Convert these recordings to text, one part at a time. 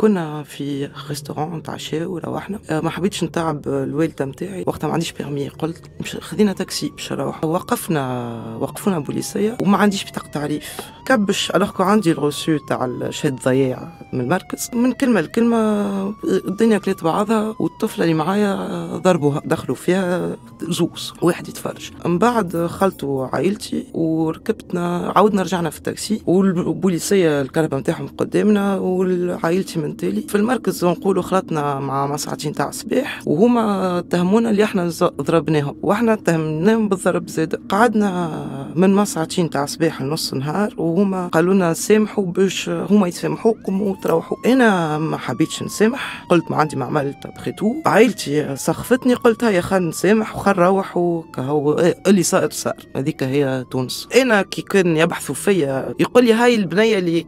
كنا في ريستوران نتعشاو وروحنا. ما حبيتش نتعب الوالده نتاعي وقتها، ما عنديش بيرمي. قلت خذينا تاكسي باش نروح. وقفونا بوليسيه وما عنديش بطاقه تعريف. كبش الوغ عندي الغوسو تاع شهاده ضياع من المركز. من كلمه لكلمه الدنيا كلت بعضها، والطفله اللي معايا ضربوها، دخلوا فيها زوز، واحد يتفرج. من بعد خلطوا عائلتي وركبتنا، عاودنا رجعنا في التاكسي، والبوليسيه الكربه نتاعهم قدامنا وعائلتي من تالي. في المركز نقولوا خلطنا مع ساعتين تاع الصباح، وهما اتهمونا اللي احنا ضربناهم، واحنا اتهمناهم بالضرب زاد. قعدنا من ساعتين تاع الصباح لنص نهار، وهما قالوا لنا سامحوا باش هما يسامحوكم وتروحوا. انا ما حبيتش نسامح، قلت ما عندي ما عملت بخيتو. عائلتي سخفتني، قلت هيا خلينا نسامح وخل نروح، وكهو اللي صار. هذيك هي تونس. انا كي كان يبحثوا فيا يقول لي هاي البنيه اللي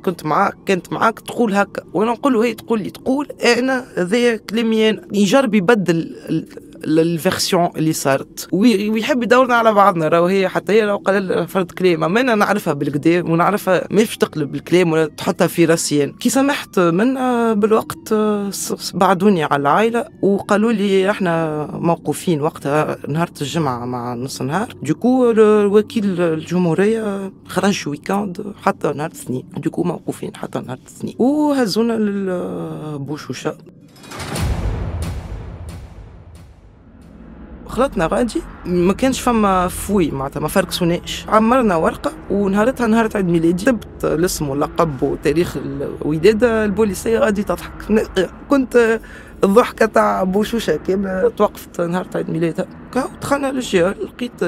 كانت معاك تقول هكا، وانا نقول له هي تقول انا هذا كلامي. أنا يجرب يبدل الفيرسيون اللي صارت ويحب يدورنا على بعضنا. راهو هي حتى هي لو قال فرد كلام، اما انا نعرفها بالكدا ونعرفها مش تقلب الكلام ولا تحطها في راسيان. كي سمحت منها بالوقت بعدوني على العائله وقالوا لي احنا موقوفين وقتها نهار الجمعه مع نص نهار. دوكو وكيل الجمهوريه خرج ويكاند حتى نهار الاثنين، دوكو موقوفين حتى نهار الاثنين وهزونا للبوشوشه. خلطنا غادي، ما كانش فما فوي معناتها، ما فركسوناش. عمرنا ورقه ونهارتها نهار عيد ميلادي، كتبت الاسم واللقب وتاريخ الولاده. البوليسيه غادي تضحك. كنت الضحكه تاع بوشوشه كامله. توقفت نهار عيد ميلادها، دخلنا للجيال، لقيت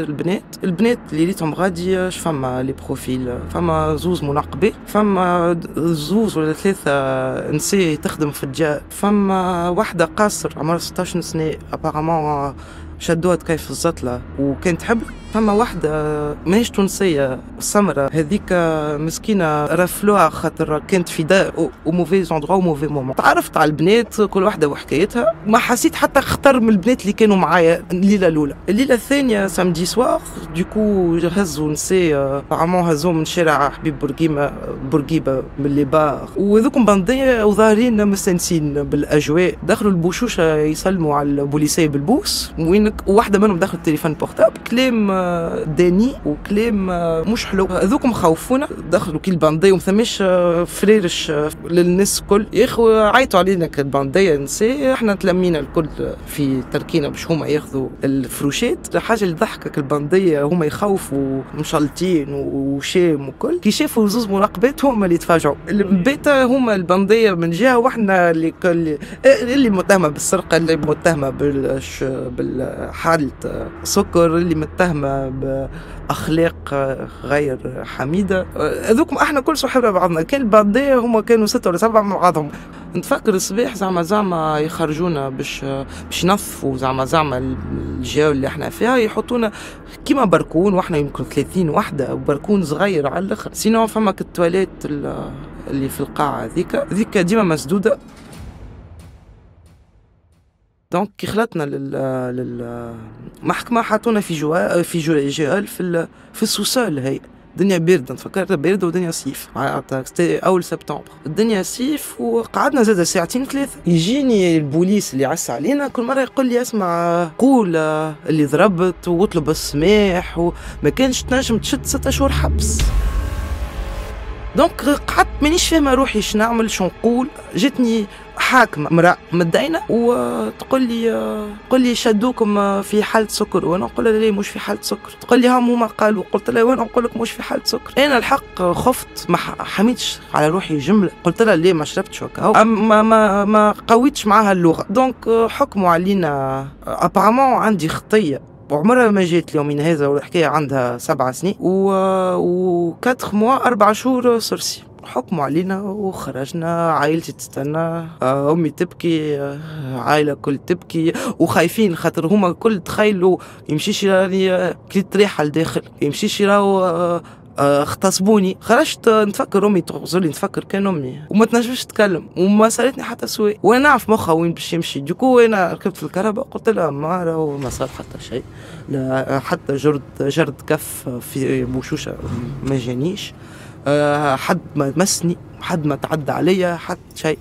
البنات اللي ريتهم غادي. فما لي بروفيل، فما زوز منقبات، فما زوز ولا ثلاثه نساء تخدم في الجار، فما واحده قاصر عمرها 16 سنه ابارامون شدوها كيف الزطلة وكانت حبل. فما واحدة ماهيش تونسية سمرة، هذيك مسكينة رفلوها خاطر كانت في دار وموفي زوندروا وموفي مومون. تعرفت على البنات كل واحدة وحكايتها، ما حسيت حتى اختار من البنات اللي كانوا معايا الليلة الأولى. الليلة الثانية سامدي سوار دوكو هزوا نساء عمو هزوا من شارع حبيب بورقيبة من لي بار، وذوكم بندية وظاهرين مستانسين بالأجواء. دخلوا البوشوشة يسلموا على البوليسية بالبوس، وواحدة منهم دخلت التليفون بورتابل كلام داني وكلام مش حلو. هذوكم خوفونا. دخلوا كي الباندية ومثماش فريرش للناس الكل. يا اخو عيطوا علينا كالباندية نساء، احنا تلمينا الكل في تركينا باش هما ياخذوا الفروشات. الحاجة اللي ضحكك الباندية هما يخوفوا مشلتين وشام وكل. كي شافوا زوز مراقبات هما اللي تفاجعوا. البيتا هما الباندية من جهة، واحنا اللي متهمة بالسرقة، اللي متهمة بالحالة سكر، اللي متهمة بأخلاق غير حميدة. هذوكم احنا كل صحابنا بعضنا. كان الباندية هما كانوا 6 ولا 7 مع بعضهم. نتفكر الصباح زعما يخرجونا باش ينظفوا زعما الجو اللي احنا فيها، يحطونا كيما بركون، واحنا يمكن 30 وحده وبركون صغير على الاخر. سينو فما التواليت اللي في القاعه ذيك ديما مسدوده. دونك كي خلطنا للمحكمة حطونا في جوال في السوسول. هي الدنيا باردة، نتفكر باردة ودنيا صيف، معناتها أول سبتمبر الدنيا صيف. وقعدنا زاد ساعتين 3. يجيني البوليس اللي عس علينا كل مرة يقول لي اسمع قول اللي ضربت واطلب السماح، وما كانش تنجم تشد 6 شهور حبس. دونك قعدت مانيش فاهمة روحي شنعمل شو نقول. جتني حاكمة امرأة مدينة وتقول لي شدوكم في حالة سكر، وانا نقول لها لا مش في حالة سكر. تقول لي هما قالوا. قلت لها وانا نقول لك مش في حالة سكر. انا الحق خفت، ما حميتش على روحي جملة. قلت لها ليه ما شربتش هكا، ما قويتش معاها اللغة. دونك حكموا علينا ابارامون عندي خطية وعمرها ما جات اليومين هذا، والحكاية عندها 7 سنين و 4 موا 4 شهور سرسي. حكموا علينا وخرجنا. عائلتي تستنى، امي تبكي، عائله كل تبكي وخايفين خاطر هما الكل تخيلوا يمشيش يراني كليت ريحه لداخل، يمشيش يراو اغتصبوني. خرجت نتفكر امي تغزلي، نتفكر كان امي وما تنجمش تتكلم وما سالتني حتى سؤال، وانا نعرف مخها وين باش يمشي. دوكو انا ركبت في الكهرباء قلت لها ما صار حتى شيء، لا حتى جرد كف في بوشوشه ما جانيش، حد ما مسني، حد ما تعدى عليا، حد شيء.